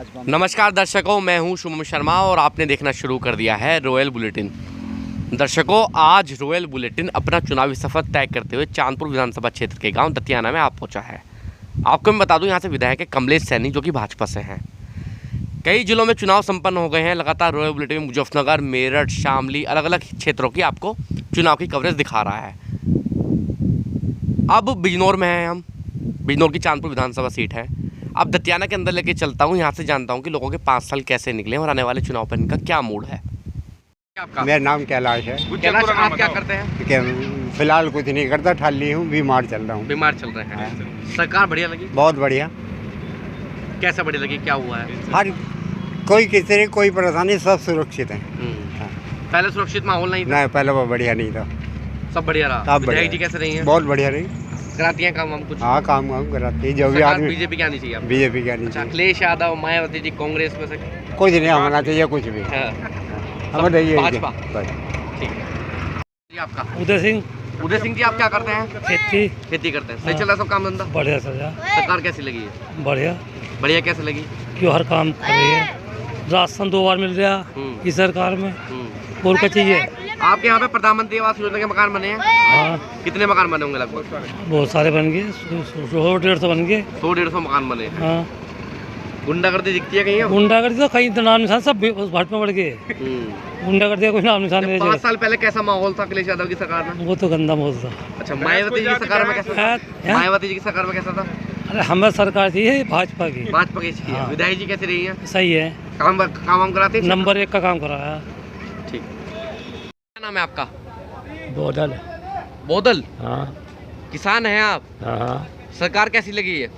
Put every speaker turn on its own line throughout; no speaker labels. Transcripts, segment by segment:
नमस्कार दर्शकों, मैं हूं शुभम शर्मा और आपने देखना शुरू कर दिया है रॉयल बुलेटिन। दर्शकों, आज रॉयल बुलेटिन अपना चुनावी सफर तय करते हुए चांदपुर विधानसभा क्षेत्र के गांव दतियाना में आप पहुंचा है। आपको मैं बता दूं, यहां से विधायक है कमलेश सैनी, जो कि भाजपा से हैं। कई जिलों में चुनाव संपन्न हो गए हैं। लगातार रॉयल बुलेटिन में मुजफ्फरनगर, मेरठ, शामली, अलग अलग क्षेत्रों की आपको चुनाव की कवरेज दिखा रहा है। अब बिजनौर में हैं हम। बिजनौर की चांदपुर विधानसभा सीट है। अब दतियाना के अंदर लेके चलता हूँ, यहाँ से जानता हूँ कि लोगों के 5 साल कैसे निकले और आने वाले चुनाव पर इनका क्या मूड है। आपका?
मेरा नाम कैलाश है।
कैलाश, आप क्या करते हैं?
फिलहाल कुछ नहीं करता, ठाली हूँ, बीमार चल रहा हूँ।
बीमार चल रहे हैं। सरकार बढ़िया लगी?
बहुत बढ़िया।
कैसे बढ़िया लगी, क्या हुआ है?
हर कोई किसी कोई परेशानी, सब सुरक्षित है।
पहले सुरक्षित माहौल नहीं था?
नहीं, पहले वो बढ़िया नहीं था,
सब बढ़िया रहा। विधायक जी कैसे रही हैं?
बहुत बढ़िया रही।
कराती हैं काम हम कुछ?
हाँ, काम कराती है। जो भी आदमी
बीजेपी की आनी चाहिए।
बीजेपी की आनी चाहिए।
अखिलेश यादव, मायावती जी कांग्रेस में से
कुछ नहीं होना चाहिए, कुछ भी। हमें
भाजपा। ठीक है। आपका?
उदय सिंह।
उदय सिंह जी, आप क्या करते हैं? खेती करते हैं। सही चल रहा है सब काम धंधा?
बढ़िया चल रहा।
सरकार कैसी लगी है?
बढ़िया।
बढ़िया कैसे लगी?
क्यों, हर काम कर रही है। राशन 2 बार मिल रहा इस सरकार में। और क्या चाहिए?
आपके यहाँ पे प्रधानमंत्री आवास योजना के मकान बने हैं?
हाँ।
कितने मकान बने होंगे लगभग?
बहुत सारे बन गए, 100-150 बन गए।
100-150 मकान बने हैं।
हाँ।
गुंडागर्दी दिखती है कहीं?
गुंडागर्दी तो कहीं तो नाम निशान सब भाजपा में बढ़ गए। गुंडागर्दी कोई नाम निशान नहीं।
5 साल पहले कैसा माहौल था अखिलेश यादव की सरकार में?
वो तो गंदा माहौल था।
अच्छा, मायावती जी की सरकार में कैसा था? मायावती जी की सरकार में कैसा था?
अरे हमारी सरकार थी भाजपा की।
भाजपा की। विधायक जी कैसी रही है?
सही है,
काम कराते?
नंबर 1 का काम कराया।
ठीक। क्या नाम है आपका?
बोदल।
बोदल?
हाँ।
किसान हैं आप?
हाँ।
सरकार कैसी लगी है?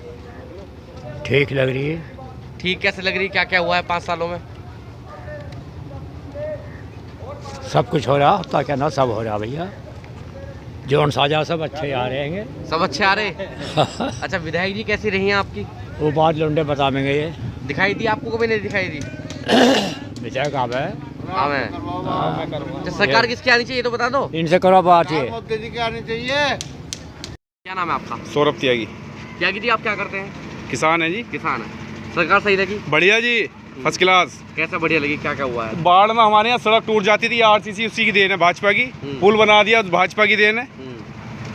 ठीक लग रही है।
ठीक कैसे लग रही है? क्या क्या हुआ है 5 सालों में?
सब कुछ हो रहा, होता क्या ना, सब हो रहा भैया। जोन साजा सब अच्छे आ रहे हैं।
सब अच्छे आ रहे? अच्छा, विधायक जी कैसी रही हैं आपकी?
वो बात लौंडे बताएंगे। ये
दिखाई दी आपको? कभी नहीं दिखाई दी?
विधायक आप है?
हाँ, मैं। सरकार किसकी आनी चाहिए तो बता दो।
इनसे करो बात। ये
मोदी जी की आनी चाहिए।
क्या नाम है आपका?
सौरभ त्यागी।
त्यागी जी, आप क्या करते हैं?
किसान है जी।
किसान है। सरकार सही लगी?
बढ़िया जी, फर्स्ट क्लास।
कैसा बढ़िया लगी, क्या क्या हुआ है?
बाढ़ में हमारे यहाँ सड़क टूट जाती थी, आरसीसी उसी की देन है, भाजपा की। पुल बना दिया, भाजपा की देन है।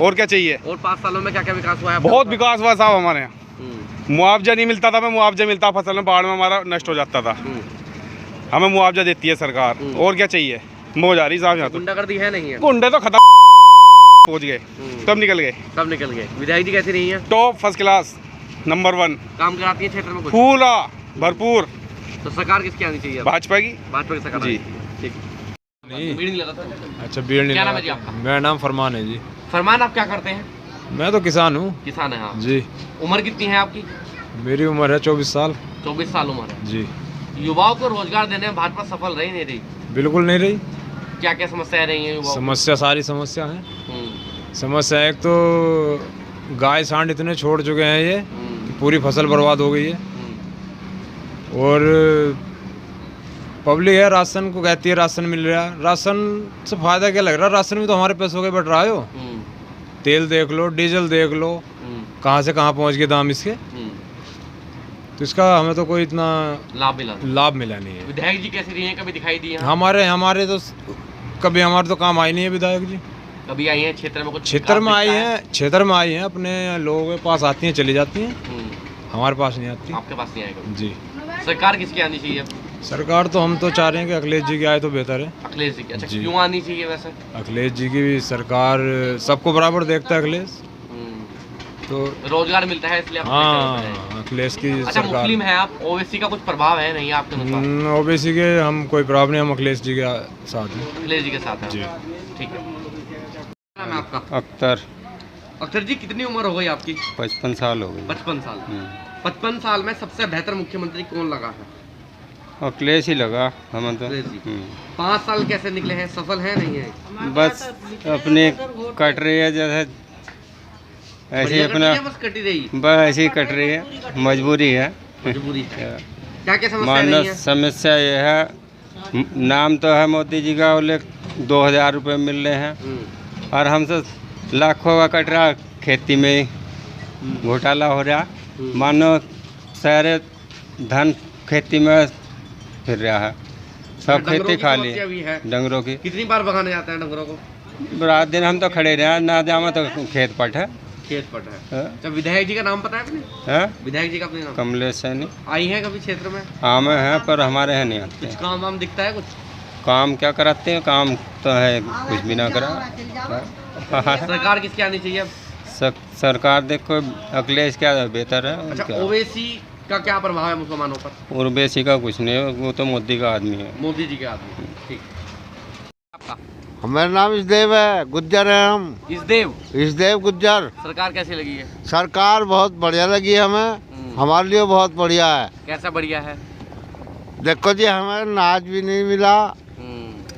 और क्या चाहिए?
और 5 सालों में क्या क्या विकास हुआ है?
बहुत विकास हुआ साहब हमारे यहाँ। मुआवजा नहीं मिलता था, हमें मुआवजा मिलता, फसल में बाढ़ में हमारा नष्ट हो जाता था, हमें मुआवजा देती है सरकार। और क्या चाहिए? मौज आ रही साहब यहाँ तो।
गुंडागर्दी है नहीं है?
गुंडे तो खत्म पहुँच गए, सब निकल गए।
सब निकल गए। विधायक जी कैसी रही है?
Top, first class, number 1।
काम कराती है क्षेत्र में कुछ?
पूरा भरपूर।
तो सरकार किसकी आनी चाहिए?
भाजपा की।
भाजपा की सरकार
जी।
ठीक।
नहीं
लगा था।
अच्छा, भीड़ नहीं
क्या नाम
लगा।
है जी आपका?
मेरा नाम फरमान है जी।
फरमान, आप क्या करते हैं?
मैं तो किसान हूँ
किसान है। हाँ
जी।
उम्र कितनी है आपकी?
मेरी उम्र है 24 साल
24 साल उम्र है
जी।
युवाओं को रोजगार देने में भाजपा सफल रही नहीं रही?
बिल्कुल नहीं रही।
क्या क्या समस्याएं रही हैं युवाओं?
समस्या, सारी समस्या है। समस्या एक तो गाय सांड इतने छोड़ चुके हैं ये कि पूरी फसल बर्बाद हो गई है। और पब्लिक है, राशन को कहती है राशन मिल रहा है, राशन से फायदा क्या लग रहा है? राशन भी तो हमारे पैसों के बढ़ रहा है। तेल देख लो, डीजल देख लो, कहाँ से कहाँ पहुँच गए दाम इसके। तो इसका हमें तो कोई इतना लाभ मिला नहीं है।
विधायक जी कैसी रही हैं? कभी दिखाई दी हैं?
हमारे तो कभी हमारे तो काम आई नहीं है विधायक जी।
कभी आई हैं क्षेत्र में? कुछ
क्षेत्र में आई हैं, अपने लोगों के पास आती हैं, चली जाती हैं, हमारे पास नहीं आती।
आपके पास नहीं आएगा
जी।
सरकार किसकी आनी चाहिए?
सरकार तो हम तो चाह रहे हैं कि अखिलेश जी की आए तो बेहतर है।
अखिलेश जी की? अच्छा,
जी।
क्यों आनी चाहिए वैसे?
अखिलेश जी की भी सरकार सबको बराबर देखता है अखिलेश, तो
रोजगार मिलता है इसलिए।
हाँ, अखिलेश की
अच्छा,
सरकार।
मुस्लिम है आप, ओबीसी का कुछ प्रभाव है नहीं आपके अनुसार?
ओबीसी के हम कोई प्रभाव नहीं, हम अखिलेश जी के साथ हैं।
अखिलेश जी के साथ हैं?
जी।
ठीक है। क्या नाम है आपका?
अख्तर।
अख्तर जी, कितनी उम्र हो गई आपकी?
55 साल हो गई।
55 साल। 55 साल में सबसे बेहतर मुख्यमंत्री कौन लगा है?
अखिलेश ही लगा हमें तो।
5 साल कैसे निकले हैं? सफल है नहीं है?
बस अपने कट रही है, जैसे ऐसे ही अपना,
बस कटी रही?
बस ऐसे ही कट रही है, मजबूरी है।
मजबूरी है। क्या क्या समस्या
मान
रही है?
समस्या ये है, नाम तो है मोदी जी का, बोले 2000 रुपये मिल रहे हैं, और हमसे लाखों का कट रहा, खेती में घोटाला हो रहा। मानो सारे धन खेती में फिर रहा है, सब
डंगरों
खेती
की
खा ली
समस्या भी है।
डंगरों की।
कितनी बार भगाने जाते हैं डंगरों को?
रात दिन हम तो खड़े रहे, ना जामा तो खेत पट है।
खेत पट है।
हाँ?
अच्छा, विधायक जी का नाम पता है अपने?
हाँ?
विधायक जी का अपने नाम
कमलेश सैनी
आई है कभी क्षेत्र में?
आम है पर हमारे यहाँ नहीं आते।
कुछ काम वाम दिखता है कुछ?
काम क्या कराते हैं, काम तो है कुछ भी ना करा।
सरकार किसकी आनी चाहिए अब?
सरकार देखो अखिलेश क्या बेहतर है।
अच्छा,
क्या
ओवैसी का क्या प्रभाव है मुसलमानों पर?
उर्वेशी का कुछ नहीं है, वो तो मोदी का आदमी है।
मोदी जी के आदमी। ठीक। आपका
हमारा नाम इसदेव है, गुज्जर है हम। इसदेव गुज्जर।
सरकार कैसी लगी है?
सरकार बहुत बढ़िया लगी हमें, हमारे लिए बहुत बढ़िया है।
कैसा बढ़िया है?
देखो जी, हमें अनाज भी नहीं मिला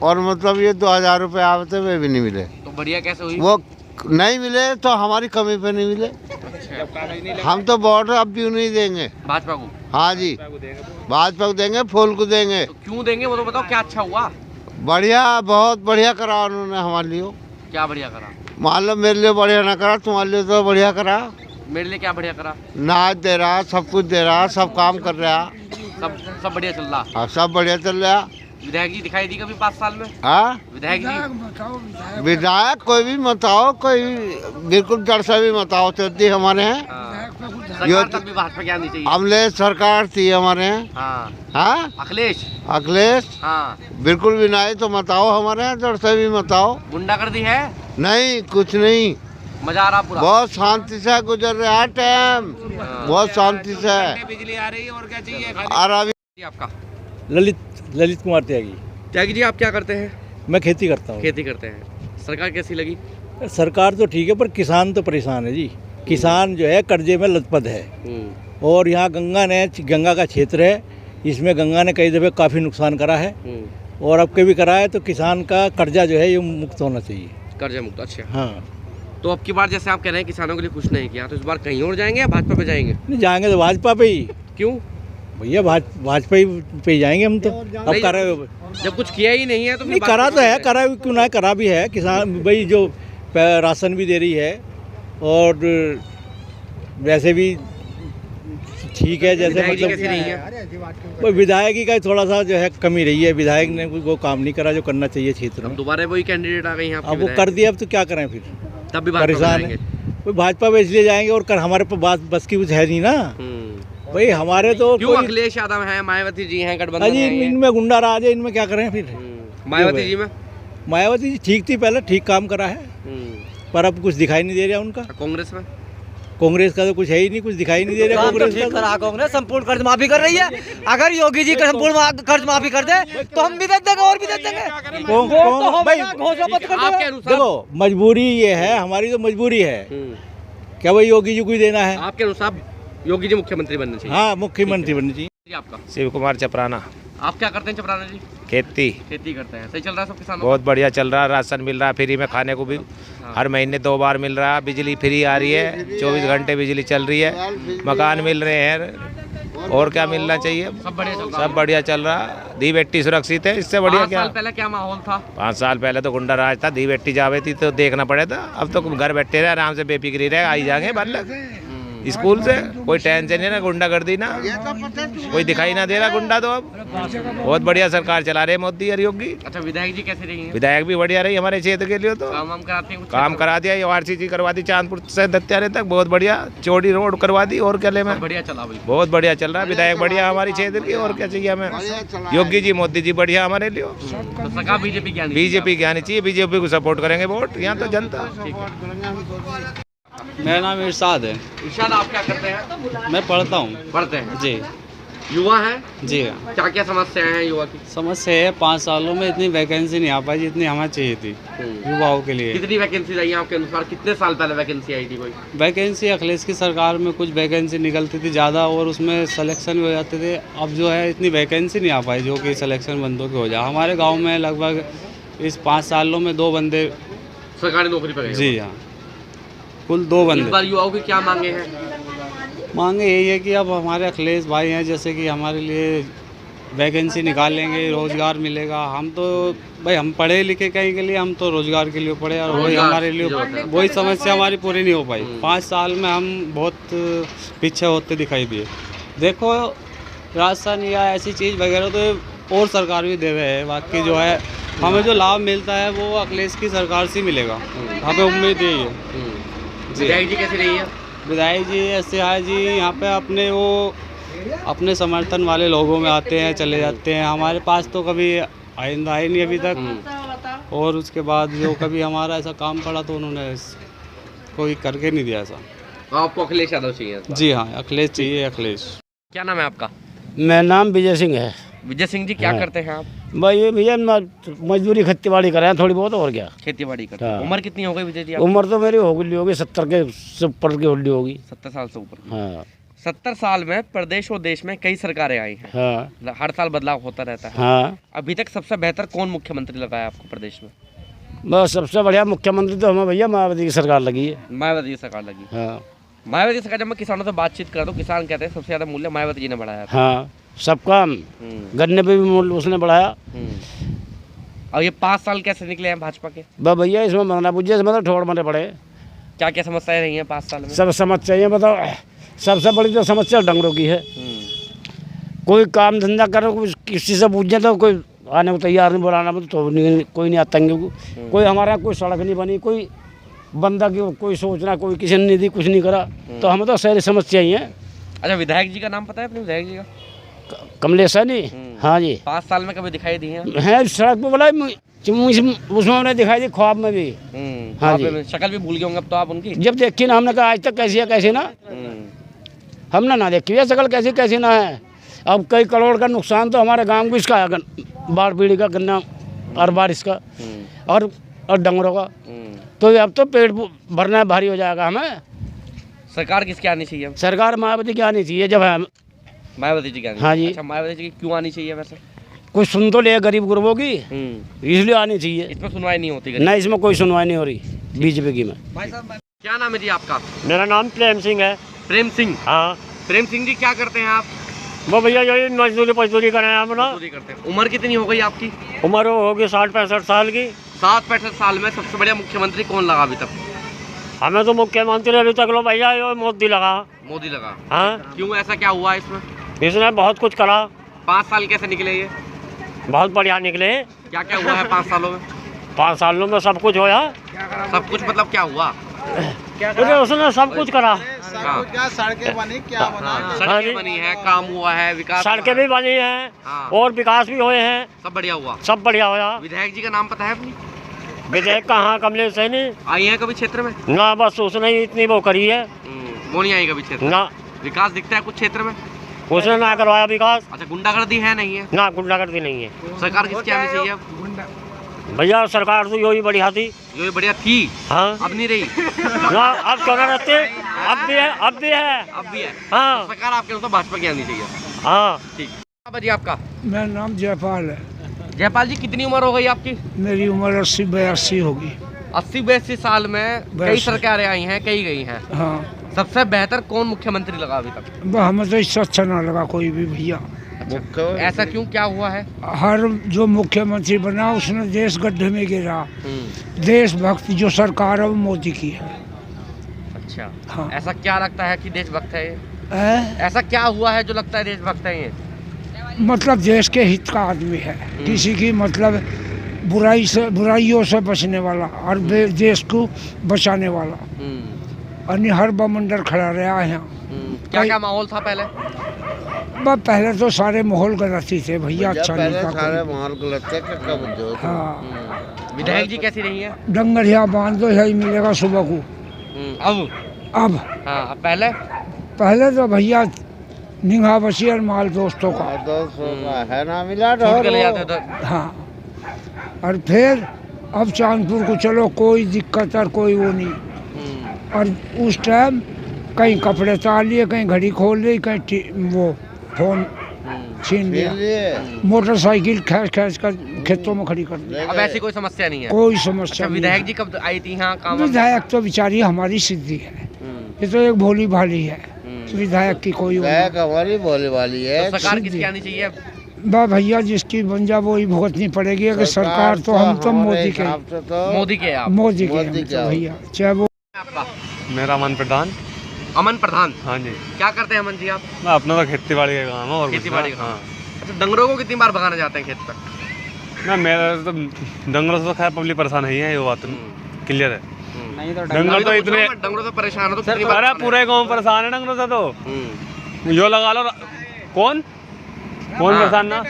और मतलब ये 2000 रुपये आए थे वे भी नहीं मिले।
तो बढ़िया कैसे हुई?
वो नहीं मिले तो हमारी कमी पे नहीं मिले।
अच्छा।
हम तो वोट अब भी नहीं देंगे
भाजपा को?
हाँ जी, भाजपा को देंगे, फूल को देंगे।
तो क्यों देंगे वो तो बताओ, क्या अच्छा हुआ?
बढ़िया, बहुत बढ़िया करा उन्होंने हमारे लिए।
क्या बढ़िया करा?
मान लो मेरे लिए बढ़िया ना करा, तुम्हारे लिए तो बढ़िया करा।
मेरे लिए क्या बढ़िया करा?
नाच दे रहा, सब कुछ दे रहा, सब काम कर रहा।
सब बढ़िया चल रहा।
हाँ, सब बढ़िया चल रहा।
विधायक जी दिखाई दी कभी 5 साल में?
हाँ,
विधायक जी?
विधायक कोई भी बताओ, कोई बिल्कुल जड़ से भी बताओ चलती हमारे यहाँ।
सरकार तब भी भाजपा की आनी चाहिए।
अमलेश सरकार थी हमारे यहाँ।
हाँ।
हाँ, अखिलेश
हाँ।
बिल्कुल भी नहीं तो बताओ हमारे यहाँ, जड़ से भी बताओ।
गुंडागर्दी है?
नहीं, कुछ नहीं,
मजा आ रहा पूरा?
बहुत शांति से गुजर रहा है टाइम, बहुत शांति से।
बिजली आ रही है और क्या चाहिए?
और अभी
आपका?
ललित कुमार त्यागी।
त्यागी जी, आप क्या करते हैं?
मैं खेती करता हूँ।
खेती करते हैं। सरकार कैसी लगी?
सरकार तो ठीक है पर किसान तो परेशान है जी। किसान जो है कर्जे में लथपथ है और यहाँ गंगा का क्षेत्र है, इसमें गंगा ने कई दफ़े काफ़ी नुकसान करा है और अब के भी करा है, तो किसान का कर्जा जो है ये मुक्त होना चाहिए।
कर्जा मुक्त। अच्छा।
हाँ,
तो अब की बार जैसे आप कह रहे हैं किसानों के लिए कुछ नहीं किया, तो इस बार कहीं और जाएंगे या भाजपा पे जाएंगे?
नहीं जाएंगे तो भाजपा पे ही।
क्यों
भैया? भाजपा ही पे ही जाएंगे हम तो। अब कर रहे हो
जब कुछ किया ही नहीं है तो फिर
नहीं, करा तो है, करा क्यों ना, करा भी है। किसान भाई जो राशन भी दे रही है और वैसे भी ठीक है। जैसे मतलब विधायक का थोड़ा सा जो है कमी रही है, विधायक ने वो काम नहीं करा जो करना चाहिए क्षेत्र में।
दोबारा वही कैंडिडेट आ गए हैं
अब वो कर दिया, अब तो क्या करें फिर?
तब भी
परेशान है। वो भाजपा पे इसलिए जाएंगे और हमारे पास बस की कुछ है नहीं ना भाई। हमारे तो
क्यों? अखिलेश यादव हैं, मायावती जी हैं, गठबंधन है।
इनमें गुंडा राज है, इनमें क्या करें फिर?
मायावती जी में?
मायावती जी ठीक थी पहले, ठीक काम करा है, पर अब कुछ दिखाई नहीं दे रहा उनका।
कांग्रेस में?
कांग्रेस का तो कुछ है ही नहीं, कुछ दिखाई नहीं दे रहा। कांग्रेस का
कांग्रेस संपूर्ण कर्ज माफी कर रही है। अगर योगी जी संपूर्ण कर्ज माफी कर दे तो हम भी दे देंगे और भी दे देंगे। घोषणा पत्र कर
आपके
देंगे।
अनुसार?
देखो, मजबूरी ये है, हमारी तो मजबूरी है। क्या भाई योगी जी को ही देना है?
आपके अनुसार योगी जी मुख्यमंत्री बनने चाहिए?
हाँ, मुख्यमंत्री बननी चाहिए।
आपका?
शिव कुमार चपराना।
आप क्या करते हैं चपराना जी?
खेती
करते हैं। सही चल रहा है सब किसानों?
बहुत बढ़िया चल रहा है, राशन मिल रहा है फ्री में, खाने को भी हर महीने 2 बार मिल रहा है, बिजली फ्री आ रही है, 24 घंटे बिजली चल रही है, मकान मिल रहे हैं, और क्या मिलना चाहिए?
सब बढ़िया चल रहा है।
सब बढ़िया चल रहा है। दी बेटी सुरक्षित है, इससे बढ़िया
5
क्या?
साल पहले क्या माहौल था?
5 साल पहले तो गुंडा राज था, दी बेटी जावे थी तो देखना पड़े था। अब तो घर बैठे रहे आराम से, बेफिक्री रहे, आई जाएंगे बल्ले स्कूल से, कोई टेंशन नहीं ना, गुंडागर्दी ना, कोई दिखाई ना दे रहा गुंडा। तो अब बहुत बढ़िया सरकार चला रहे मोदी और योगी।
अच्छा, विधायक जी कैसे रही हैं?
विधायक भी बढ़िया रही हमारे क्षेत्र के लिए, तो
काम कराते हैं?
काम करा दिया, ये आरसीसी करवा दी चांदपुर से दत्यारे तक, बहुत बढ़िया चौड़ी रोड करवा दी। और क्या ले में
बढ़िया चला भाई,
बहुत बढ़िया चल रहा है। विधायक बढ़िया हमारे क्षेत्र की, और क्या चाहिए हमें? योगी जी मोदी जी बढ़िया हमारे लिए।
तो सरकार बीजेपी की
आनी चाहिए, बीजेपी को सपोर्ट करेंगे वोट, यहाँ तो जनता।
मेरा नाम इरशाद है।
इरशाद, आप क्या करते हैं?
मैं पढ़ता हूँ।
पढ़ते हैं
जी।
युवा हैं?
जी।
क्या क्या समस्याएं हैं युवा की?
समस्या है 5 सालों में इतनी वैकेंसी नहीं आ पाई जितनी हमें चाहिए थी युवाओं के लिए।
कितनी वैकेंसी आई है आपके अनुसार? कितने साल पहले वैकेंसी आई थी कोई?
वैकेंसी अखिलेश की सरकार में कुछ वैकेंसी निकलती थी ज़्यादा और उसमें सिलेक्शन भी हो जाते थे। अब जो है इतनी वैकेंसी नहीं आ पाई जो कि सिलेक्शन बंदों के हो जाए। हमारे गाँव में लगभग इस 5 सालों में 2 बंदे
सरकारी नौकरी पर गए।
जी हाँ, कुल 2 बंदे।
इस बार युवाओं की क्या मांगे हैं?
मांगे यही है कि अब हमारे अखिलेश भाई हैं, जैसे कि हमारे लिए वैकेंसी निकालेंगे, रोज़गार मिलेगा। हम तो भाई हम पढ़े लिखे कहीं के लिए, हम तो रोज़गार के लिए पढ़े और वही हमारे लिए वही समस्या हमारी पूरी नहीं हो पाई। 5 साल में हम बहुत पीछे होते दिखाई दिए। देखो राशन या ऐसी चीज़ वगैरह तो और सरकार भी दे रहे हैं। बाकी जो है हमें जो लाभ मिलता है वो अखिलेश की सरकार से मिलेगा, हमें उम्मीद यही है।
विधायक जी कैसी रही है?
विधायक जी ऐसे आए जी यहाँ पे अपने समर्थन वाले लोगों में आते हैं, चले जाते हैं। हमारे पास तो कभी आइंदा आए नहीं अभी तक, और उसके बाद जो कभी हमारा ऐसा काम पड़ा तो उन्होंने कोई करके नहीं दिया ऐसा।
आपको अखिलेश यादव चाहिए?
जी हाँ, अखिलेश चाहिए, अखिलेश।
क्या नाम है आपका?
मेरा नाम विजय सिंह है।
विजय सिंह जी, क्या करते हैं आप?
भाई ये भैया मजदूरी खेती बाड़ी कर रहे हैं थोड़ी बहुत, और क्या।
खेती बाड़ी करते हैं।
हाँ।
उम्र कितनी हो गई विजय जी?
उम्र तो मेरी होगी 70 के ऊपर की होगी।
70 साल से ऊपर की।
हाँ
70 साल में प्रदेश और देश में कई सरकारें आई हैं।
हाँ
हर साल बदलाव होता रहता है।
हाँ।
अभी तक सबसे बेहतर कौन मुख्यमंत्री लगा है आपको प्रदेश में?
बस सबसे बढ़िया मुख्यमंत्री तो हमें भैया मायावती की सरकार लगी है।
मायावती की सरकार लगी।
हाँ
मायावती सरकार, जब मैं किसानों से बातचीत करता हूँ, किसान कहते हैं सबसे ज्यादा मूल्य मायावती जी ने बढ़ाया था।
हाँ, सब काम गन्ने पे भी मूल्य उसने बढ़ाया।
और ये 5 साल कैसे निकले हैं भाजपा के?
भैया इसमें मरना बुझे मतलब ठोड़ मरे पड़े।
क्या क्या समस्याएं रही हैं 5 साल में?
सब समस्याएं बताओ। सबसे बड़ी तो समस्या डंगरों की है। कोई काम धंधा करो, किसी से पूछे तो कोई आने को तैयार नहीं, बुलाना तो कोई नहीं आता। कोई हमारा कोई सड़क नहीं बनी, कोई बंदा की कोई सोचना, कोई किसी ने नहीं दी, कुछ नहीं करा। तो हमें तो सारी समस्या ही है।
अच्छा, विधायक जी का नाम पता है अपने विधायक जी का?
कमलेश है नहीं? हाँ जी।
5 साल में कभी दिखाई दी हैं?
है सड़क पे बोला उसमें हमने दिखाई दी, ख्वाब में भी। हाँ जी।
शक्ल भी भूल गए होंगे अब तो आप उनकी?
जब देखी ना हमने कहा आज तक कैसी है कैसी ना, हमने ना देखी है शक्ल कैसी कैसी ना है। अब कई करोड़ का नुकसान तो हमारे गांव को इसका है, बाढ़ पीढ़ी का, गन्ना और बारिश का और डंगरों का। तो अब तो पेट भरना भारी हो जाएगा हमें।
सरकार किसकी आनी चाहिए?
सरकार मायावती की आनी चाहिए। जब है
मायावती जी की आनी।
हाँ जी।
अच्छा, मायावती जी की क्यों आनी चाहिए वैसे?
कुछ सुन तो ले गरीब गुरबों की, इसलिए आनी चाहिए।
इसमें सुनवाई नहीं होती?
नहीं, इसमें कोई सुनवाई नहीं हो रही बीजेपी की में।
क्या नाम है जी आपका?
मेरा नाम प्रेम सिंह है।
प्रेम सिंह?
हाँ।
प्रेम सिंह जी, क्या करते हैं आप?
वो भैया यही मजदूरी कर रहे हैं अपना।
मजदूरी करते हैं। उम्र कितनी हो गई आपकी?
उम्र होगी 60-65 साल की।
60-65 साल में सबसे बढ़िया मुख्यमंत्री कौन लगा अभी तक?
हमें तो मुख्यमंत्री अभी तक लो भैया ये मोदी लगा।
मोदी लगा?
हाँ।
क्यों, ऐसा क्या हुआ इसमें?
इसने बहुत कुछ करा।
5 साल कैसे निकले ये?
बहुत बढ़िया निकले।
क्या क्या हुआ है 5 सालों में?
5 सालों में सब कुछ होया।
सब कुछ मतलब क्या हुआ?
उसने सब कुछ करा।
सड़कें बनी, क्या बना?
सड़कें बनी है, काम हुआ है, विकास।
सड़कें भी बनी हैं और विकास भी हुए हैं।
सब बढ़िया हुआ।
सब बढ़िया हुआ।
विधायक जी का नाम पता है अपनी?
विधायक कहाँ, कमलेश है नहीं
आई है कभी क्षेत्र में?
ना, बस उसने ही इतनी वो करी है।
वो नहीं आई कभी क्षेत्र में?
ना।
विकास दिखता है कुछ क्षेत्र में?
उसने ना करवाया विकास।
अच्छा, गुंडागर्दी है नहीं है?
ना, गुंडागर्दी नहीं है।
सरकार किसकी आनी चाहिए अब?
भैया सरकार तो यही बढ़िया थी।
यही बढ़िया थी?
हाँ।
अब नहीं रही?
ना, अब क्यों ना रहते? अब भी है, अब भी है।
अब भी है।
हाँ।
तो सरकार आपके अनुसार भाजपा की आनी चाहिए?
हाँ।
ठीक। जी आपका?
मेरा नाम जयपाल है।
जयपाल जी, कितनी उम्र हो गई आपकी?
मेरी उम्र 80-82 होगी।
80-82 साल में कई सरकारें आई हैं, कई गई हैं।
हाँ।
सबसे बेहतर कौन मुख्यमंत्री लगा अभी तक?
हमें तो इससे अच्छा ना लगा कोई भी भैया।
ऐसा क्यों, क्या हुआ है?
हर जो मुख्यमंत्री बना उसने देश गड्ढे में गिरा। देशभक्त जो सरकार है वो मोदी की है।
अच्छा।
हाँ।
ऐसा क्या लगता है कि देशभक्त है ये? ऐसा क्या हुआ है जो लगता है देशभक्त है ये?
मतलब देश के हित का आदमी है, किसी की मतलब बुराइयों से बचने वाला और देश को बचाने वाला। अन्य हर बमंडर खड़ा रहा है यहाँ।
क्या क्या माहौल था पहले?
पहले तो सारे माहौल गलत ही थे भैया, अच्छा नहीं था।
सारे माहौल गलत थे।
हाँ।
विधायक जी कैसी रही है?
डंगरिया बांध दो यही मिलेगा सुबह को। अब
हाँ, पहले
तो भैया निगाह बची और माल दोस्तों का
है ना, मिला
ले जाते थे।
हाँ। और फिर अब चांदपुर को चलो, कोई दिक्कत और कोई वो नहीं। और उस टाइम कहीं कपड़े तार लिए, कहीं घड़ी खोल ली, कहीं वो फोन छीन लिया, मोटरसाइकिल खींच कर खेतों में खड़ी कर दी।
अब ऐसी कोई समस्या नहीं है?
कोई समस्या नहीं।
विधायक जी कब आई थी यहाँ काम?
विधायक तो बेचारी हमारी सिद्धि है, ये तो एक भोली भाली है। विधायक की कोई
हमारी भोली भाली है।
तो सरकार किसकी आनी चाहिए?
भैया जिसकी बन जा वो ही भुगतनी पड़ेगी। अगर सरकार तो हम तो मोदी के
मोदी के
भैया, चाहे वो।
मेरा मन प्रधान।
अमन प्रधान।
हाँ जी।
क्या करते हैं अमन जी आप?
ना अपना तो खेती बाड़ी का काम है और
खेती बाड़ी का।
हाँ।
अच्छा, डंगरों को कितनी बार भगाने जाते हैं खेत तक?
ना मेरा तो डंगरों से तो खैर पब्लिक परेशान नहीं है, ये बात क्लियर है।
नहीं तो
डंगर तो इतने,
डंगरों से परेशान हो तो
अरे पूरे गाँव परेशान है डंगरों से तो। जो लगा लो कौन परेशान ना,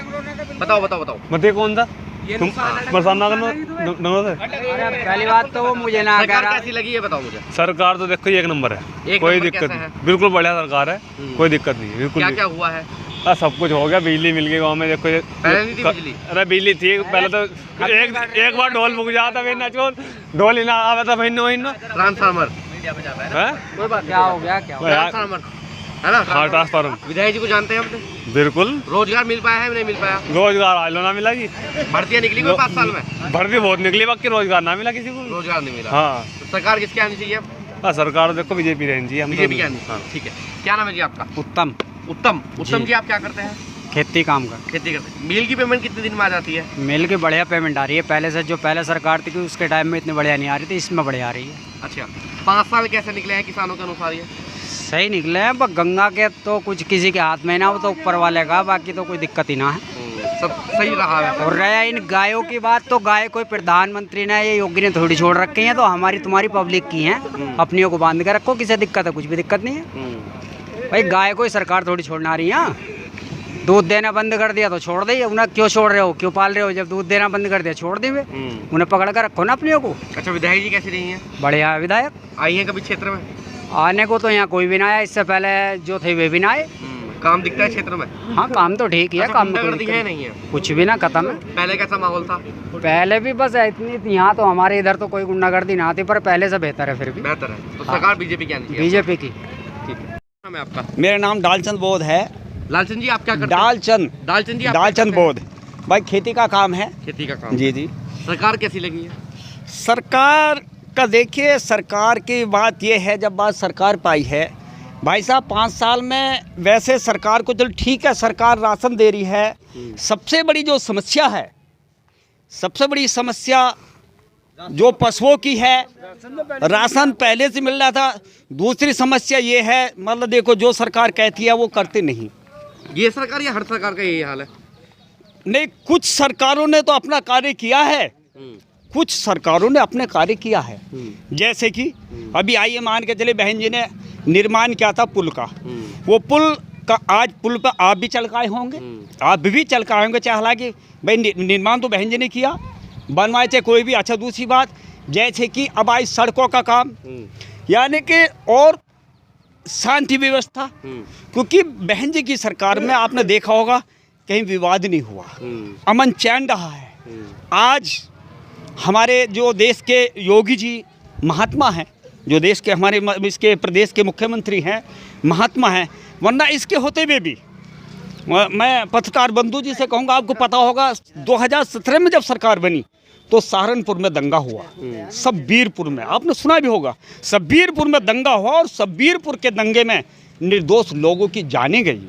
बताओ
बताइए कौन सा तुम परेशान ना करना डंगरों से।
पहली बात तो वो मुझे ना
सरकार कैसी लगी है बताओ मुझे।
सरकार तो देखो एक नंबर है, कोई दिक्कत नहीं, बिल्कुल बढ़िया सरकार है, कोई दिक्कत नहीं है बिल्कुल।
क्या क्या हुआ है?
सब कुछ हो गया, बिजली मिल गई गाँव में। देखो
पहले नहीं थी बिजली?
अरे बिजली थी पहले तो, एक बार ढोल मुक जाता भाई नचो, ढोल ही ना आवा था भाई नो
ट्रांसफार्मर
कोई बात क्या हो गया क्या
ट्रांसफार्मर है ना?
हाँ ट्रांसफार्मर।
विधायक जी को जानते हैं हमने।
बिल्कुल।
रोजगार मिल पाया है नहीं मिल पाया?
रोजगार आज ना मिला जी।
भर्तियाँ निकली कोई 5 साल में?
भर्ती बहुत निकली, बाकी रोजगार ना मिला किसी को।
रोजगार नहीं मिला।
हाँ।
तो सरकार किसकी आनी चाहिए?
हाँ सरकार देखो बीजेपी रहनी चाहिए। हम
बीजेपी की आनी चाहिए। ठीक है, क्या नाम है जी आपका?
उत्तम।
उत्तम जी आप क्या करते हैं?
खेती काम का।
खेती करते हैं। मिल की पेमेंट कितने दिन में आ जाती है?
मिल की बढ़िया पेमेंट आ रही है, पहले से जो पहले सरकार थी उसके टाइम में इतनी बढ़िया नहीं आ रही थी, इसमें बढ़िया आ रही है।
अच्छा, 5 साल कैसे निकले हैं किसानों के अनुसार? ये
सही निकले हैं, पर गंगा के तो कुछ किसी के हाथ में ना, वो तो ऊपर वाले का, बाकी तो कोई दिक्कत ही ना है,
सब सही रहा है।
और रहा इन गायों की बात, तो गाय कोई प्रधानमंत्री ने ये योगी ने थोड़ी छोड़ रखी है, तो हमारी तुम्हारी पब्लिक की हैं, अपनियों को बांध के रखो, किसे दिक्कत है? कुछ भी दिक्कत नहीं है भाई, गाय को ही सरकार थोड़ी छोड़ना रही है। दूध देना बंद कर दिया तो छोड़ दी, उन्हें क्यों छोड़ रहे हो, क्यों पाल रहे हो? जब दूध देना बंद कर दिया छोड़ दी, उन्हें पकड़ कर रखो ना अपनियों को।
अच्छा, विधायक जी कैसी रही हैं?
बढ़िया विधायक
आई हैं कभी क्षेत्र में?
आने को तो यहाँ कोई भी ना आया, इससे पहले जो थे वे भी ना आए।
काम दिखता है क्षेत्र में?
हाँ काम तो ठीक ही है। काम में कोई
है नहीं है?
कुछ भी ना, खत्म है।
पहले कैसा माहौल था?
पहले भी बस इतनी थी, यहाँ तो हमारे इधर तो कोई गुंडागर्दी ना थी, पर पहले से बेहतर है। फिर भी
बेहतर है। तो सरकार बीजेपी की आनी चाहिए?
बीजेपी की।
ठीक है, नाम है आपका?
मेरा नाम डालचंद बोध है।
लालचंद जी आप क्या करते हैं?
डालचंद जी डालचंद बोध। भाई खेती का काम है।
खेती का काम?
जी।
सरकार कैसी लगी है?
सरकार का देखिए, सरकार की बात ये है, जब बात सरकार पाई है भाई साहब 5 साल में, वैसे सरकार को चलो ठीक है, सरकार राशन दे रही है। सबसे बड़ी जो समस्या है, सबसे बड़ी समस्या जो पशुओं की है, राशन पहले से मिल रहा था। दूसरी समस्या ये है, मतलब देखो जो सरकार कहती है वो करते नहीं।
ये सरकार या हर सरकार का यही हाल है?
नहीं, कुछ सरकारों ने तो अपना कार्य किया है, कुछ सरकारों ने अपने कार्य किया है। जैसे कि अभी आइए मान के चले, बहन जी ने निर्माण किया था पुल का, वो पुल का आज पुल पर आप भी चल के आए होंगे, आप भी चल के आए होंगे, चाहे हालांकि भाई निर्माण तो बहन जी ने किया, बनवाए चाहे कोई भी। अच्छा, दूसरी बात जैसे कि अब आई सड़कों का काम, यानी कि और शांति व्यवस्था, क्योंकि बहन जी की सरकार में आपने देखा होगा कहीं विवाद नहीं हुआ, अमन चैन रहा है। आज हमारे जो देश के योगी जी महात्मा हैं, जो देश के हमारे इसके प्रदेश के मुख्यमंत्री हैं, महात्मा हैं, वरना इसके होते हुए भी मैं पत्रकार बंधु जी से कहूँगा, आपको पता होगा 2017 में जब सरकार बनी तो सहारनपुर में दंगा हुआ, सब्बीरपुर में, आपने सुना भी होगा, सब्बीरपुर में दंगा हुआ, और सब्बीरपुर के दंगे में निर्दोष लोगों की जानें गई।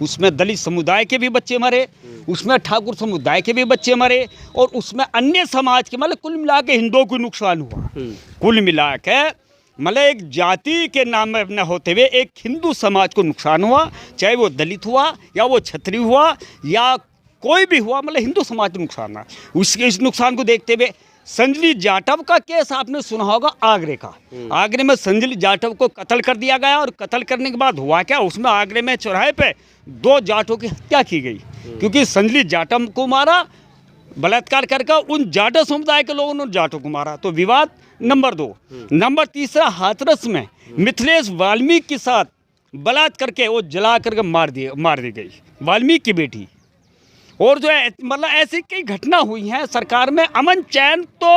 उसमें दलित समुदाय के भी बच्चे मरे, उसमें ठाकुर समुदाय के भी बच्चे मरे, और उसमें अन्य समाज के, मतलब कुल मिला के हिंदुओं को नुकसान हुआ। कुल मिला के मतलब एक जाति के नाम में न होते हुए एक हिंदू समाज को नुकसान हुआ, चाहे वो दलित हुआ या वो क्षत्रिय हुआ या कोई भी हुआ, मतलब हिंदू समाज को नुकसान हुआ। इस नुकसान को देखते हुए संजली जाटव का केस आपने सुना होगा, आगरे का। आगरे में संजली जाटव को कत्ल कर दिया गया, और कत्ल करने के बाद हुआ क्या, उसमें आगरे में चौराहे पे 2 जाटों की हत्या की गई, क्योंकि संजली जाटव को मारा, बलात्कार करके उन जाटव समुदाय के लोगों ने जाटों को मारा, तो विवाद नंबर 2। नंबर 3 हाथरस में मिथिलेश वाल्मीकि के साथ बलात्कार करके वो जला करके मार दी गई, वाल्मीकि की बेटी। और जो है मतलब ऐसी कई घटना हुई हैं सरकार में। अमन चैन तो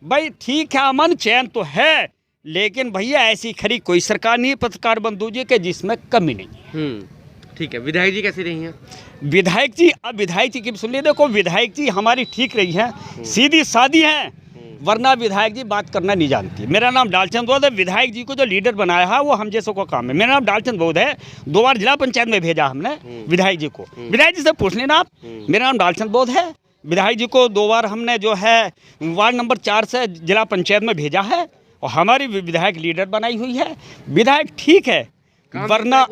भाई ठीक है, अमन चैन तो है, लेकिन भैया ऐसी खरी कोई सरकार नहीं पत्रकार बंधु जी के जिसमें कमी नहीं।
ठीक है, विधायक जी कैसी रही हैं?
विधायक जी, अब विधायक जी की सुन लीजिए, देखो विधायक जी हमारी ठीक रही है, सीधी सादी हैं, वरना विधायक जी बात करना नहीं जानती। मेरा नाम डालचंद बोध है, विधायक जी को जो लीडर बनाया है वो हम जैसों का काम है। मेरा नाम डालचंद बोध है, 2 बार जिला पंचायत में भेजा हमने विधायक जी को। विधायक जी से पूछ लेना आप, मेरा नाम डालचंद बोध है। विधायक जी को 2 बार हमने जो है वार्ड नंबर 4 से जिला पंचायत में भेजा है, और हमारी विधायक लीडर बनाई हुई है। विधायक ठीक है, वरना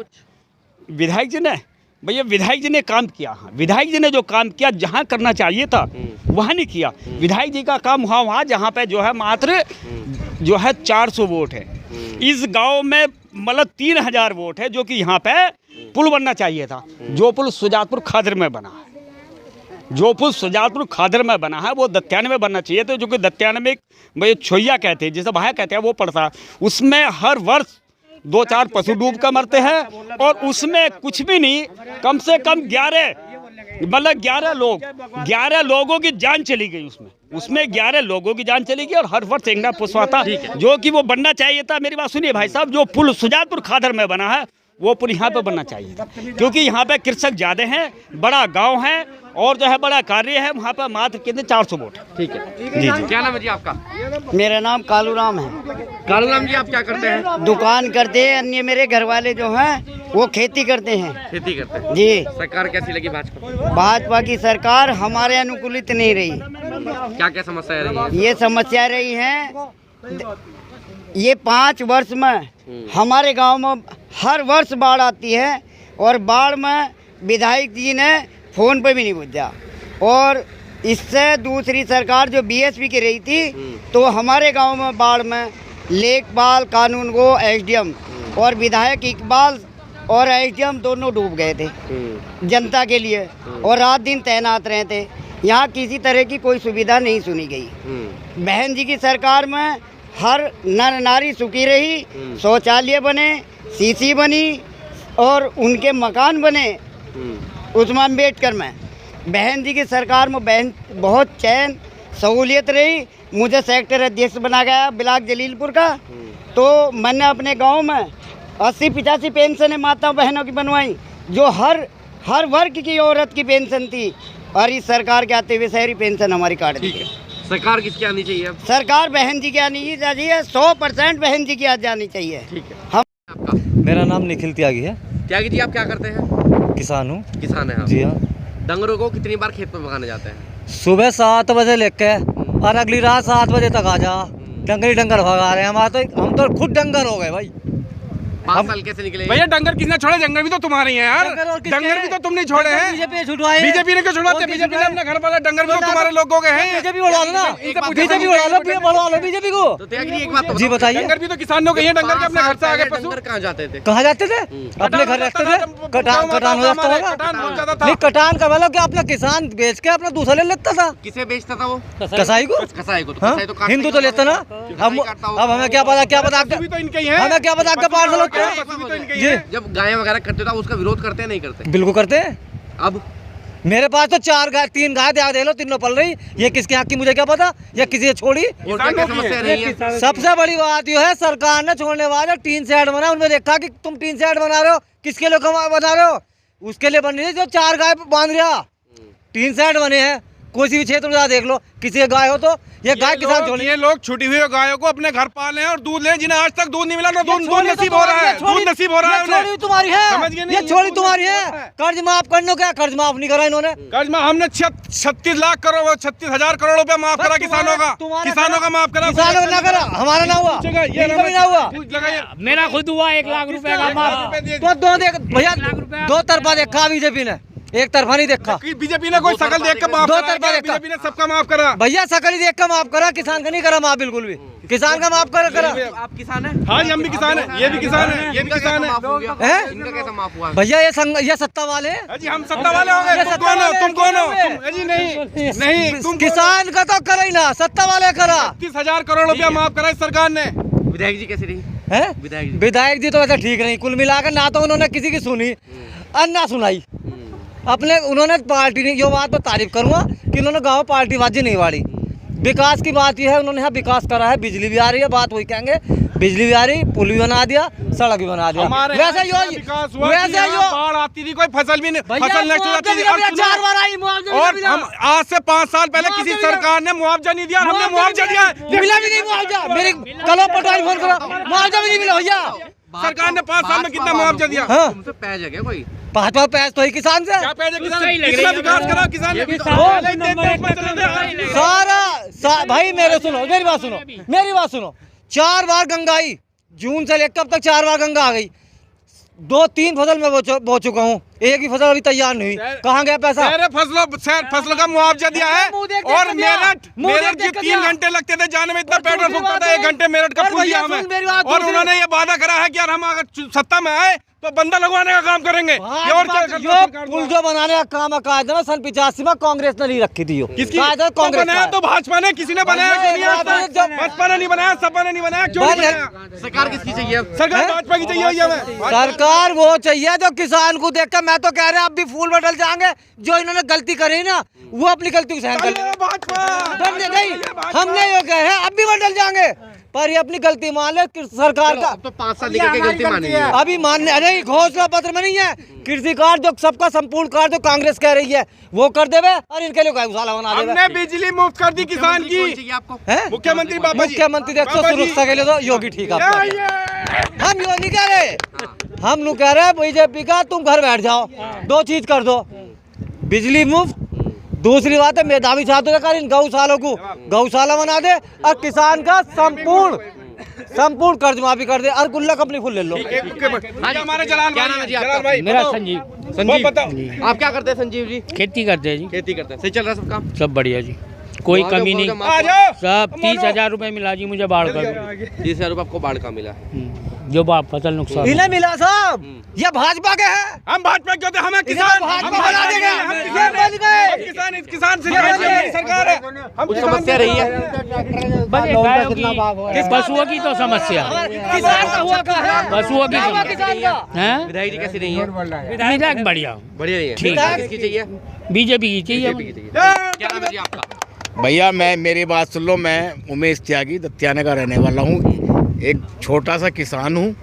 विधायक जी ने भैया विधायक जी ने काम किया। हाँ, विधायक जी ने जो काम किया जहाँ करना चाहिए था वहाँ नहीं किया। विधायक जी का काम हुआ वहाँ जहाँ पे जो है मात्र जो है 400 वोट है। इस गांव में मतलब 3000 वोट है, जो कि यहाँ पे पुल बनना चाहिए था। जो पुल सुजातपुर खादर में बना है, जो पुल सुजातपुर खादर में बना है वो दत्यान में बनना चाहिए था, जो कि दत्यान में भाई छोइया कहते हैं, जिसे भाया कहते हैं, वो पड़ता। उसमें हर वर्ष 2-4 पशु डूब कर मरते हैं और उसमें कुछ भी नहीं, कम से कम 11 लोगों की जान चली गई उसमें 11 लोगों की जान चली गई। और हर वर्ष एक पुष्पाता जो कि वो बनना चाहिए था। मेरी बात सुनिए भाई साहब, जो पुल सुजातपुर खादर में बना है वो पुल यहाँ पे बनना चाहिए था, क्योंकि यहाँ पे कृषक ज़्यादा हैं, बड़ा गांव है और जो है बड़ा कार्य है। वहाँ पे मात्र कितने 400 वोट।
ठीक है जी। क्या नाम है जी आपका?
मेरा नाम कालूराम है।
कालूराम जी, आप क्या करते हैं?
दुकान करते हैं। अन्य मेरे घर वाले जो हैं वो खेती करते हैं।
खेती करते हैं
जी।
सरकार कैसी लगी भाजपा?
भाजपा की सरकार हमारे अनुकूलित नहीं रही।
क्या क्या समस्या रही है?
ये समस्या रही है, ये 5 वर्ष में हमारे गांव में हर वर्ष बाढ़ आती है और बाढ़ में विधायक जी ने फ़ोन पे भी नहीं बुझा। और इससे दूसरी सरकार जो बीएसपी की रही थी, तो हमारे गांव में बाढ़ में लेखपाल, कानूनगो, एसडीएम और विधायक इकबाल और एसडीएम दोनों डूब गए थे जनता के लिए और रात दिन तैनात रहे थे। यहाँ किसी तरह की कोई सुविधा नहीं सुनी गई। बहन जी की सरकार में हर नर नारी सुखी रही, शौचालय बने, सीसी बनी और उनके मकान बने। उस्मान अम्बेडकर में बहन जी की सरकार में बहन बहुत चैन सहूलियत रही। मुझे सेक्टर अध्यक्ष बना गया ब्लॉक जलीलपुर का, तो मैंने अपने गांव में 80-85 पेंशन माता बहनों की बनवाई, जो हर वर्ग की औरत की पेंशन थी। और इस सरकार के आते हुए शहरी पेंशन हमारी काट दी है।
सरकार किसकी आनी चाहिए?
सरकार बहन जी की आनी चाहिए, 100% बहन जी की आ जानी चाहिए।
ठीक है।
हम
मेरा नाम निखिल त्यागी है।
त्यागी जी, आप क्या करते हैं?
किसान हूँ।
किसान है?
जी हाँ।
डंगरों को कितनी बार खेत में भगाने जाते हैं?
सुबह 7 बजे लेके और अगली रात 7 बजे तक आ जा। डंगर भगा रहे हैं हमारे, तो हम तो खुद डंगर हो गए भाई।
5 साल कैसे निकले?
भैया डंगर किसने छोड़े? डंगर भी तो तुम्हारे ही हैं यार। डंगर भी तो तुम नहीं छोड़े हैं। बीजेपी ने क्यों छुड़वाते? बीजेपी ने अपने घर वाला डंगर भी तो तुम्हारे लोगों के हैं।
बीजेपी बढ़वा लो ना, बीजेपी बढ़वा लो बीजेपी को।
तो त्यागी एक बात
जी बताइए।
डंगर भी तो किसानों के हैं। डंगर के अपने घर से आगे पशु
कहाँ जाते थे?
कहाँ जाते थे? अपने घर रखते थे। कटान हो जाता होगा। नहीं, कटान का मतलब क्या अपना किसान बेच के अपना दूसरा ले लेता था।
किसे बेचता था वो?
कसाई को।
कसाई को।
हिंदू तो लेता ना। अब हमें क्या पता हमें क्या पता आपका पार्सल होता है। जी,
जब गाय वगैरह करते थे उसका विरोध करते हैं नहीं करते?
बिल्कुल करते हैं।
अब
मेरे पास तो 3 गाय दे लो, तीनों पल रही। ये किसके हक की मुझे क्या पता, या किसी ने छोड़ी।
समस्या रही है?
सबसे बड़ी बात यह है, सरकार ने छोड़ने वाले टीन शेड बना। उनमें देखा कि तुम टीन शेड बना रहे हो, किसके लिए बना रहे हो? उसके लिए बन रही है जो 4 गाय बांध रहा। टीन शेड बने हैं, किसी भी क्षेत्र में देख लो, किसी की गाय हो तो ये गाय किसान छोड़।
ये लोग छुटी हुई गायों को अपने घर पाले हैं और दूध ले, जिन्हें आज तक दूध नहीं मिला। दूध नसीब हो रहा है, दूध नसीब हो रहा है।
छोड़ी तुम्हारी है, ये छोड़ी तुम्हारी है। कर्ज माफ करने क्या? कर्ज माफ नहीं करा इन्होंने।
कर्ज माफ हमने 36 लाख करोड़ 36,000 करोड़ रुपया माफ करा किसानों का। किसानों का माफ करा,
किसानों का करा, हमारा ना हुआ, ना हुआ।
मेरा खुद हुआ 1 लाख रुपए का माफ।
तो भैया 2 तरफा देखा बीजेपी ने, एक तरफा नहीं देखा।
बीजेपी ने कोई शकल देख कर माफ करा?
2 तरफा देखा।
बीजेपी ने सबका माफ करा।
भैया शकल ही देख कर माफ करा, किसान का नहीं करा माफ बिल्कुल भी। किसान का माफ करा।
आप किसान हैं?
हाँ, हम भी किसान हैं, ये भी किसान है, ये भी किसान है।
इनका कैसा माफ हुआ?
भैया ये सत्ता वाले हैं
जी, हम सत्ता वाले हो गए। तुम कौन हो? जी नहीं, तुम
किसान का तो करा ही ना, सत्ता वाले करा।
30,000 करोड़ रुपया माफ करा इस सरकार ने।
विधायक जी कैसी रही
है? विधायक जी तो वैसे ठीक नहीं, कुल मिलाकर ना तो उन्होंने किसी की सुनी और ना सुनाई। अपने उन्होंने पार्टी नहीं, जो बात मैं तारीफ करूँगा कि उन्होंने गाँव पार्टीबाजी नहीं वाड़ी। विकास की बात यह है, उन्होंने यहाँ विकास करा है। बिजली भी आ रही है, बात वही कहेंगे, बिजली भी आ रही, पुल भी बना दिया, सड़क भी बना दिया। वैसे
बाढ़ आती थी, कोई फसल भी नहीं, फसल नष्ट हो जाती थी।
4 बार आई मुआवजा।
और हम आज से 5 साल पहले किसी सरकार ने मुआवजा नहीं दिया, हमने मुआवजा दिया।
मिला भी नहीं मुआवजा। मेरे कलो पटवारी फोन करो, मुआवजा भी नहीं मिला भैया।
सरकार ने 5 साल में कितना मुआवजा दिया?
तुमसे पैज है क्या कोई?
5 पैस तो ही किसान से।
क्या पैज है किसान? कितना विकास करा किसान ने?
सारा भाई मेरी बात सुनो, 4 बार गंगा आई, जून से लेकर अब तक 4 बार गंगा आ गई। 2-3 फसल में बो चुका हूँ, एक ही फसल अभी तैयार नहीं हुई। कहाँ गया पैसा?
फसलों का मुआवजा दिया है। और मेरठ के 3 घंटे लगते थे जाने में, इतना पेट्रोल फूकता था, 1 घंटे मेरठ का पुल दिया हमें। और उन्होंने ये वादा करा है कि यार हम अगर सत्ता में आए तो बंदा लगवाने का काम करेंगे। ये और क्या
पुल जो बनाने का काम कायदा सन 85 में कांग्रेस ने नहीं रखी थी।
किसकी कांग्रेस बनाया? तो भाजपा ने, किसी ने बनाया? भाजपा ने नहीं बनाया, सपा ने नहीं बनाया, क्यों नहीं बनाया?
सरकार किसकी चाहिए?
सरकार भाजपा की चाहिए भैया। हमें
सरकार वो चाहिए जो किसान को देखकर, मैं तो कह रहा हूं अब भी फूल बदल जाएंगे। जो इन्होंने गलती करी ना वो अपनी गलती को सहन कर ले। नहीं, हमने ये कह रहे हैं अब भी बदल जाएंगे, पर ये अपनी गलती मान ले। सरकार का
तो 5 साल लेकर के गलती मानी है
अभी मानने नहीं, घोषणा पत्र में नहीं है। कृषि कार्ड जो सबका संपूर्ण कार्ड जो कांग्रेस कह रही है वो कर देवे और इनके लिए गौशाला बना देवे।
हमने बिजली मुफ्त कर दी किसान की। मुख्यमंत्री बाबा जी,
मुख्यमंत्री देखो सुरक्षा के लिए तो योगी ठीक है। हम यो नहीं कह रहे, हम लोग कह रहे हैं बीजेपी का तुम घर बैठ जाओ, 2 चीज कर दो, बिजली मुफ्त, दूसरी बात है मेधावी छात्रों का इन गौशालों को गौशाला बना दे और किसान का संपूर्ण कर्ज माफी कर दे और गुल्लक अपनी फुल ले लो।
हमारे जलाल भाई,
मेरा संजीव।
आप क्या करते हैं संजीव जी?
खेती करते हैं जी।
खेती करते हैं, सही चल रहा है सब काम?
सब बढ़िया जी, कोई कमी नहीं। सब 30,000 रुपए मिला जी मुझे बाढ़ का।
30,000 रुपए आपको बाढ़ का मिला?
जो बाप फसल नुकसान
इन्हें मिला साहब, ये भाजपा के हैं।
हम भाजपा क्यों थे? हमें किसान किसान सरकार है। हम
कुछ समस्या रही है?
पशुओं की तो समस्या, पशुओं की
विधायक जी कैसी रही है?
विधायक बढ़िया
बढ़िया रही है।
ठीक
है, किसकी चाहिए?
बीजेपी की चाहिए।
क्या नाम है जी आपका?
भैया मेरी बात सुन लो, मैं उमेश त्यागी दत्याने का रहने वाला हूँ, एक छोटा सा किसान हूँ।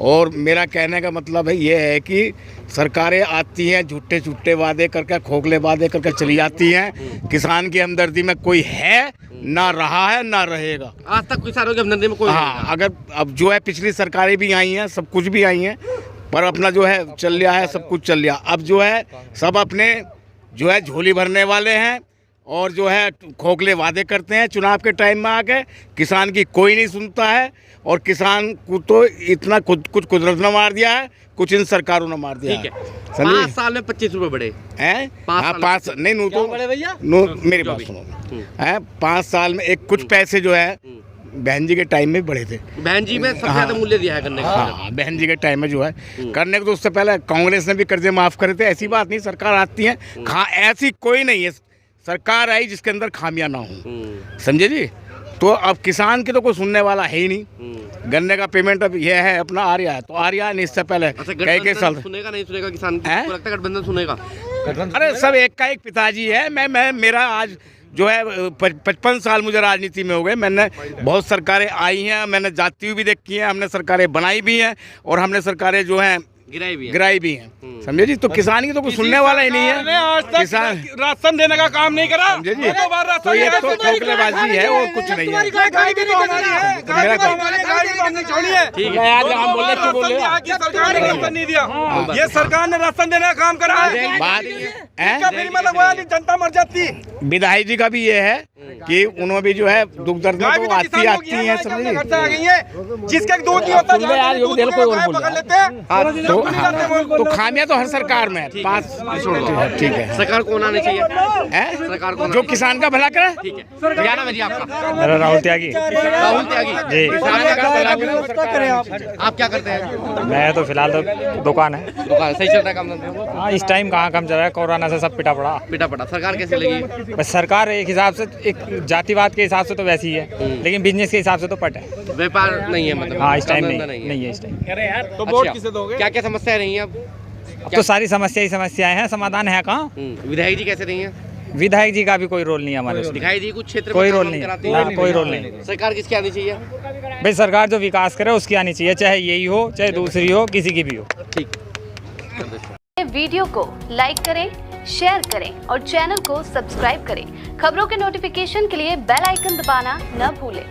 और मेरा कहने का मतलब है ये है कि सरकारें आती हैं झूठे झूठे वादे करके, खोखले वादे करके चली जाती हैं। किसान की हमदर्दी में कोई है ना, रहा है ना रहेगा।
आज तक किसानों की हमदर्दी में कोई?
हाँ, अगर अब जो है पिछली सरकारें भी आई हैं, सब कुछ भी आई हैं, पर अपना जो है चल लिया है, सब कुछ चल लिया। अब जो है सब अपने जो है झोली भरने वाले हैं और जो है खोखले वादे करते हैं। चुनाव के टाइम में आके किसान की कोई नहीं सुनता है। और किसान को तो इतना कुछ कुदरत ने मार दिया है, कुछ इन सरकारों ने मार दिया है।
5 साल में 25 रुपए बढ़े
हैं? हाँ, 5 नहीं नू तो मेरी बात सुनो है, 5 साल में एक कुछ पैसे जो है बहन जी के टाइम में बढ़े थे।
बहन जी में सबसे ज्यादा मूल्य दिया है करने का।
हाँ, बहन जी के टाइम में जो है करने को, तो उससे पहले कांग्रेस ने भी कर्जे माफ करे थे। ऐसी बात नहीं, सरकार आती है, ऐसी कोई नहीं है सरकार आई जिसके अंदर खामियां ना हो, समझे जी। तो अब किसान की तो कोई सुनने वाला है ही नहीं। गन्ने का पेमेंट अब यह है अपना आ रहा है, तो आ रहा नहीं, इससे पहले कई साल
सुनेगा नहीं सुनेगा किसान को लगता है गठबंधन सुनेगा?
अरे सब एक का एक पिताजी है। मैं मेरा आज जो है 55 साल मुझे राजनीति में हो गए। मैंने बहुत सरकारें आई हैं, मैंने जाती हुई भी देखी हैं, हमने सरकारें बनाई भी हैं और हमने सरकारें जो हैं गिराई भी हैं, समझे जी। तो किसान की तो कुछ सुनने वाला ही नहीं है।
आज तक किसान राशन देने का काम नहीं करा,
समझे जी। तो ये तो खोखलेबाजी है और कुछ नहीं है।
ये सरकार ने राशन देने का काम करा है, जनता मर जाती।
विधायक जी का भी ये है कि उन्होंने भी जो है दुख दर्द में तो आती है, समझे।
जिसका दूध नहीं होता
तो खामियां तो हर सरकार में है। 5 ठीक है,
सरकार को आना चाहिए, सरकार को
जो किसान का भला करे।
ठीक है, क्या नाम है जी आपका?
मेरा राहुल त्यागी।
राहुल त्यागी जी। आप क्या करते हैं?
मैं तो फिलहाल तो दुकान है।
दुकान सही चल रहा है काम धंधा?
हाँ, इस टाइम कहाँ काम चल रहा है, कोरोना से सब पिटा पड़ा।
सरकार कैसे लगी?
बस सरकार एक हिसाब से, एक जातिवाद के हिसाब से तो वैसी है, लेकिन बिजनेस के हिसाब से तो पट है।
व्यापार नहीं है मतलब?
हाँ, इस टाइम नहीं है इस टाइम।
तो वोट किसे दोगे?
क्या क्या समस्याएं रही हैं अब?
तो सारी समस्याएं हैं, समाधान है कहाँ?
विधायक जी कैसे रही हैं?
विधायक जी का भी कोई रोल नहीं है हमारे।
दिखाई दी कुछ क्षेत्र
कोई रोल नहीं, कोई रोल नहीं।
सरकार किसकी आनी चाहिए?
भाई सरकार जो विकास करे उसकी आनी चाहिए, चाहे यही हो चाहे दूसरी हो, किसी की भी हो।
ठीक।
वीडियो को लाइक करें, शेयर करें और चैनल को सब्सक्राइब करें। खबरों के नोटिफिकेशन के लिए बेल आइकन दबाना न भूलें।